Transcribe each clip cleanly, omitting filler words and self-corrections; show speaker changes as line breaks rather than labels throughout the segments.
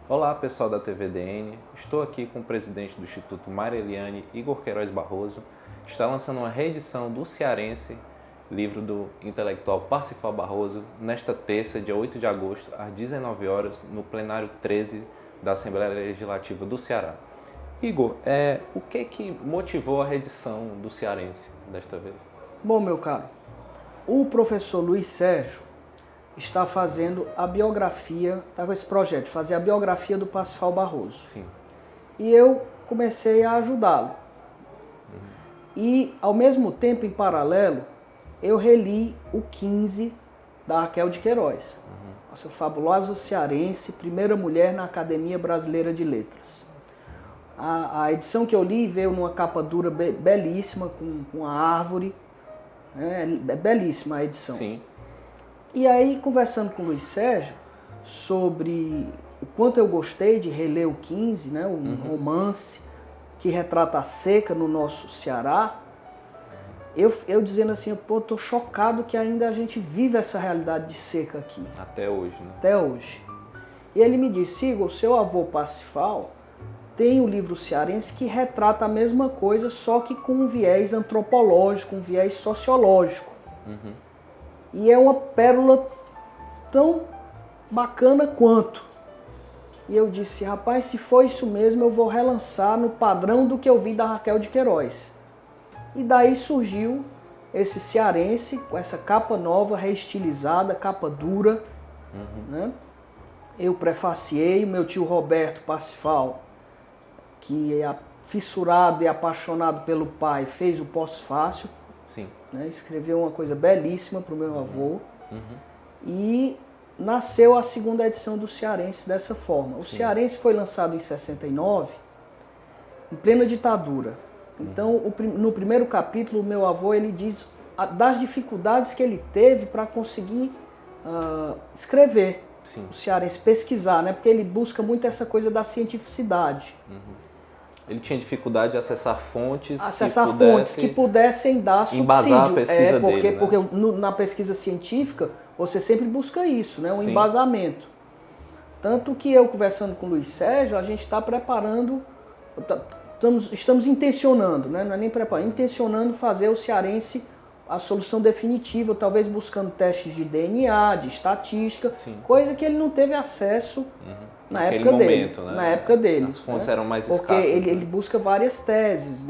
Olá pessoal da TVDN, estou aqui com o presidente do Instituto Maria Eliane, Igor Queiroz Barroso, que está lançando uma reedição do Cearense, livro do intelectual Parsifal Barroso, nesta terça, dia 8 de agosto, às 19 horas, no plenário 13 da Assembleia Legislativa do Ceará. Igor, o que motivou a reedição do Cearense desta vez?
Bom, meu caro, o professor Luiz Sérgio está fazendo a biografia, está com esse projeto, de fazer a biografia do Parsifal Barroso.
Sim.
E eu comecei a ajudá-lo. E, ao mesmo tempo, em paralelo, eu reli o 15 da Raquel de Queiroz. Nossa fabulosa cearense, primeira mulher na Academia Brasileira de Letras. A edição que eu li veio numa capa dura belíssima, com a árvore. É belíssima a edição.
Sim.
E aí, conversando com o Luiz Sérgio sobre o quanto eu gostei de reler o 15, né, um romance que retrata a seca no nosso Ceará, eu dizendo assim, pô, tô chocado que ainda a gente vive essa realidade de seca aqui.
Até hoje, né?
Até hoje. E ele me disse, Igor, o seu avô Parsifal tem um livro cearense que retrata a mesma coisa, só que com um viés antropológico, um viés sociológico. E é uma pérola tão bacana quanto. E eu disse, rapaz, se for isso mesmo, eu vou relançar no padrão do que eu vi da Raquel de Queiroz. E daí surgiu esse cearense com essa capa nova, reestilizada, capa dura. Né? Eu prefaciei, meu tio Roberto Parsifal, que é fissurado e apaixonado pelo pai, fez o pós-fácil.
Sim.
Né? Escreveu uma coisa belíssima para o meu avô. E nasceu a segunda edição do Cearense dessa forma. O Cearense foi lançado em 69, em plena ditadura. Então, no primeiro capítulo, o meu avô ele diz das dificuldades que ele teve para conseguir escrever o Cearense, pesquisar, né? Porque ele busca muito essa coisa da cientificidade.
Ele tinha dificuldade de acessar fontes
que pudessem dar subsídio.
Embasar a pesquisa dele, né?
Porque na pesquisa científica você sempre busca isso, né? Um embasamento. Tanto que eu, conversando com o Luiz Sérgio, a gente está preparando, estamos intencionando, né? Não é nem preparando, intencionando fazer o Cearense a solução definitiva, talvez buscando testes de DNA, de estatística, coisa que ele não teve acesso na época dele.
Né?
Na época dele.
As fontes eram mais
porque
escassas.
Porque ele busca várias teses,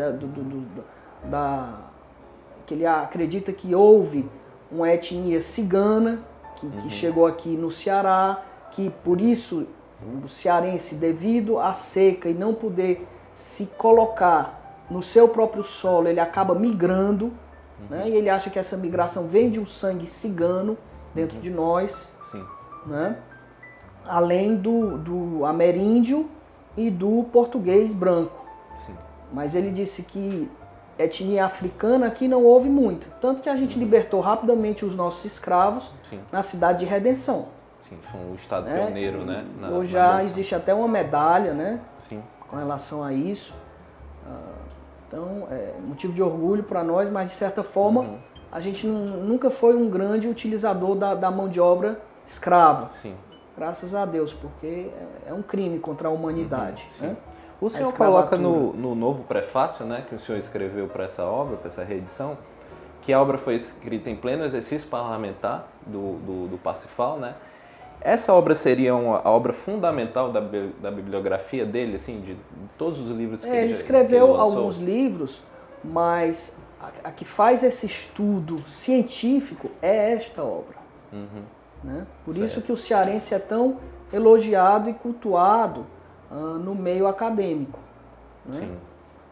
que ele acredita que houve uma etnia cigana que chegou aqui no Ceará, que por isso o cearense, devido à seca e não poder se colocar no seu próprio solo, ele acaba migrando. Né? E ele acha que essa migração vem de um sangue cigano dentro de nós, né? Além do ameríndio e do português branco. Mas ele disse que etnia africana aqui não houve muito. Tanto que a gente libertou rapidamente os nossos escravos na cidade de Redenção.
Foi um estado pioneiro, né?
Hoje já existe até uma medalha, né? Com relação a isso. Então, é motivo de orgulho para nós, mas de certa forma a gente nunca foi um grande utilizador da mão de obra escrava. Graças a Deus, porque é um crime contra a humanidade. Né?
O senhor coloca no novo prefácio, né, que o senhor escreveu para essa obra, para essa reedição, que a obra foi escrita em pleno exercício parlamentar do Parsifal, né? Essa obra seria a obra fundamental da bibliografia dele, assim, de todos os livros que
ele escreveu alguns livros, mas a que faz esse estudo científico é esta obra. Né? Por isso que o cearense é tão elogiado e cultuado no meio acadêmico. Né?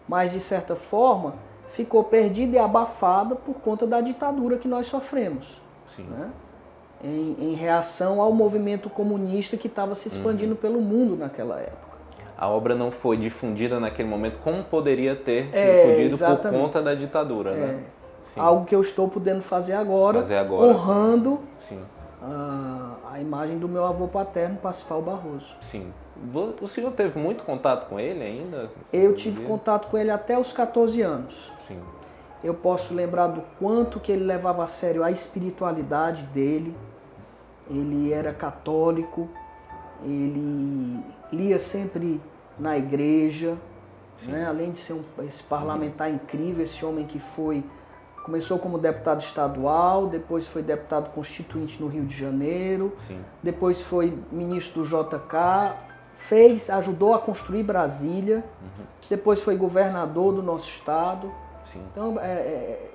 Mas, de certa forma, ficou perdida e abafada por conta da ditadura que nós sofremos. Né? Em reação ao movimento comunista que estava se expandindo pelo mundo naquela época.
A obra não foi difundida naquele momento como poderia ter sido difundido por conta da ditadura, né?
Algo que eu estou podendo fazer agora. Honrando a imagem do meu avô paterno, Parsifal Barroso.
O senhor teve muito contato com ele ainda?
Eu tive contato com ele até os 14 anos. Eu posso lembrar do quanto que ele levava a sério a espiritualidade dele. Ele era católico, ele lia sempre na igreja, né? Além de ser esse parlamentar incrível, esse homem que começou como deputado estadual, depois foi deputado constituinte no Rio de Janeiro, depois foi ministro do JK, ajudou a construir Brasília, depois foi governador do nosso estado. Então,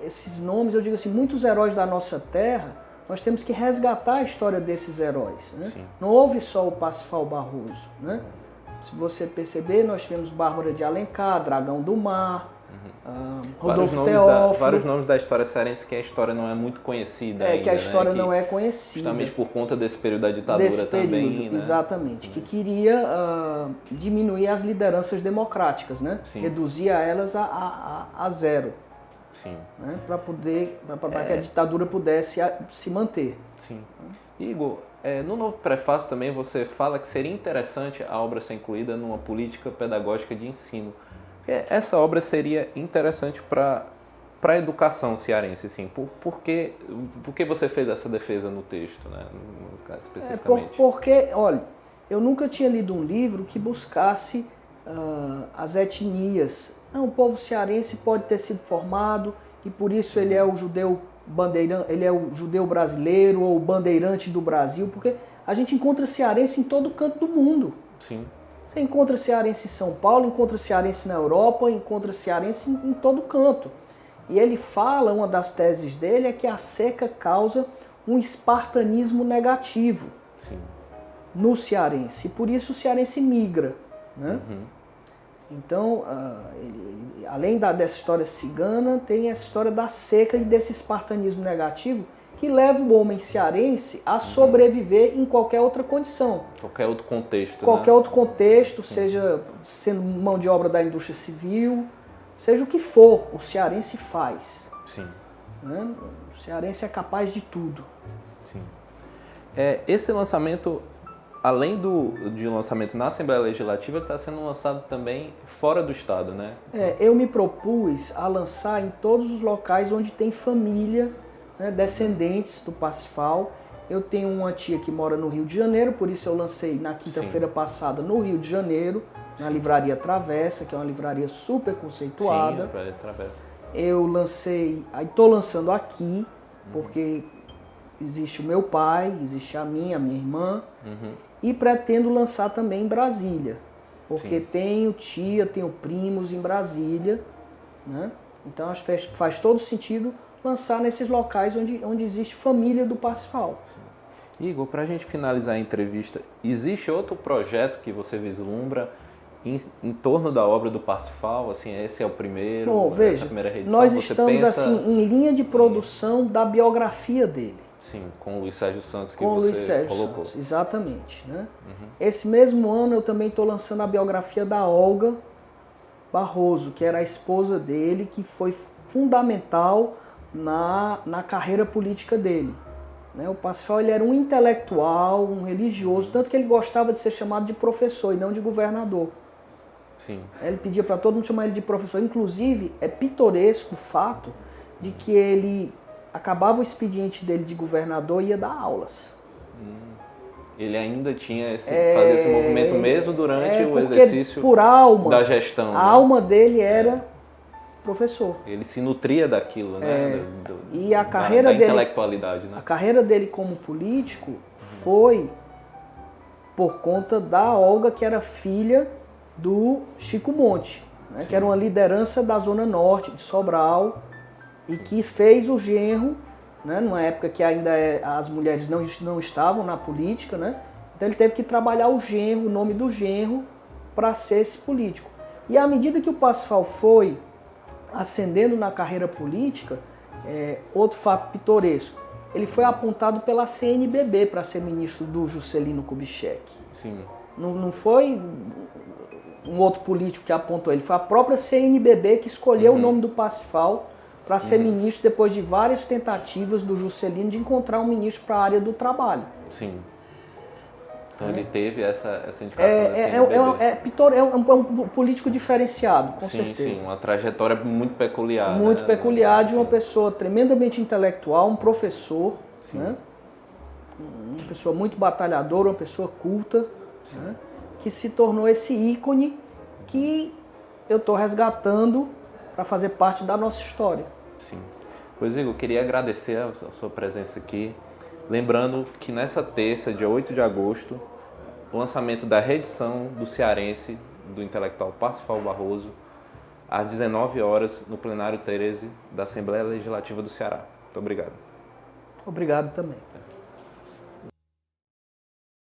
esses nomes, eu digo assim, muitos heróis da nossa terra, nós temos que resgatar a história desses heróis, né? Não houve só o Parsifal Barroso, né? Se você perceber, nós tivemos Bárbara de Alencar, Dragão do Mar, Rodolfo Teófilo.
Vários nomes da história cearense que a história não é muito conhecida ainda,
que a história, né? não é conhecida.
Justamente por conta desse período da ditadura também, né?
Exatamente, que queria diminuir as lideranças democráticas, né? Reduzir elas a zero. Né? Para que a ditadura pudesse se manter.
Igor, no novo prefácio também você fala que seria interessante a obra ser incluída numa política pedagógica de ensino. Essa obra seria interessante para a educação cearense, assim. Por que você fez essa defesa no texto, né? No caso, especificamente?
Porque, olha, eu nunca tinha lido um livro que buscasse as etnias. Não, o povo cearense pode ter sido formado e por isso ele é o judeu bandeirante, ele é o judeu brasileiro ou o bandeirante do Brasil, porque a gente encontra cearense em todo canto do mundo. Você encontra cearense em São Paulo, encontra cearense na Europa, encontra cearense em todo canto. E ele fala, uma das teses dele é que a seca causa um espartanismo negativo no cearense. E por isso o cearense migra, né? Então, além dessa história cigana, tem essa história da seca e desse espartanismo negativo que leva o homem cearense a sobreviver em qualquer outra condição.
Qualquer outro contexto.
Qualquer outro contexto, seja sendo mão de obra da indústria civil, seja o que for, o cearense faz. Né? O cearense é capaz de tudo.
Esse lançamento, além de lançamento na Assembleia Legislativa, está sendo lançado também fora do estado, né?
Eu me propus a lançar em todos os locais onde tem família, né, descendentes do Parsifal. Eu tenho uma tia que mora no Rio de Janeiro, por isso eu lancei na quinta-feira passada no Rio de Janeiro, na Livraria Travessa, que é uma livraria super conceituada.
Livraria Travessa.
Eu lancei, estou lançando aqui, porque existe o meu pai, existe a minha irmã, e pretendo lançar também em Brasília, porque tenho tia, tenho primos em Brasília, né? Então acho que faz todo sentido lançar nesses locais onde existe família do Parsifal.
Igor, para a gente finalizar a entrevista, existe outro projeto que você vislumbra em torno da obra do Parsifal? Assim, esse é o primeiro?
Bom, veja,
primeira reedição,
nós estamos assim, em linha de produção da biografia dele.
Com o Luiz Sérgio Santos, que
com
você
Luiz Sérgio
colocou.
Santos, exatamente. Né? Esse mesmo ano eu também estou lançando a biografia da Olga Barroso, que era a esposa dele, que foi fundamental na carreira política dele. Né? O Parsifal ele era um intelectual, um religioso, tanto que ele gostava de ser chamado de professor e não de governador. Ele pedia para todo mundo chamar ele de professor. Inclusive, é pitoresco o fato de que ele acabava o expediente dele de governador e ia dar aulas.
Ele ainda tinha fazer esse movimento mesmo durante o exercício
por alma,
da gestão.
A alma dele era professor.
Ele se nutria daquilo, né?
E a carreira dele,
intelectualidade, né?
A carreira dele como político foi por conta da Olga, que era filha do Chico Monte, né? Que era uma liderança da Zona Norte, de Sobral, e que fez o genro, né? Numa época que ainda as mulheres não estavam na política, né? Então ele teve que trabalhar o genro, o nome do genro, para ser esse político. E à medida que o Parsifal foi ascendendo na carreira política, outro fato pitoresco, ele foi apontado pela CNBB para ser ministro do Juscelino Kubitschek. Não foi um outro político que apontou ele, foi a própria CNBB que escolheu o nome do Parsifal para ser ministro depois de várias tentativas do Juscelino de encontrar um ministro para a área do trabalho.
Então ele teve essa indicação da CNBB.
É um político diferenciado, com certeza.
Sim, uma trajetória muito peculiar.
Muito peculiar, de uma pessoa tremendamente intelectual, um professor, né? Uma pessoa muito batalhadora, uma pessoa culta, né? Que se tornou esse ícone que eu estou resgatando para fazer parte da nossa história.
Sim. Pois, Igor, eu queria agradecer a sua presença aqui. Lembrando que nessa terça, dia 8 de agosto, o lançamento da reedição do Cearense, do intelectual Parsifal Barroso, às 19 horas, no plenário 13 da Assembleia Legislativa do Ceará. Muito obrigado.
Obrigado também.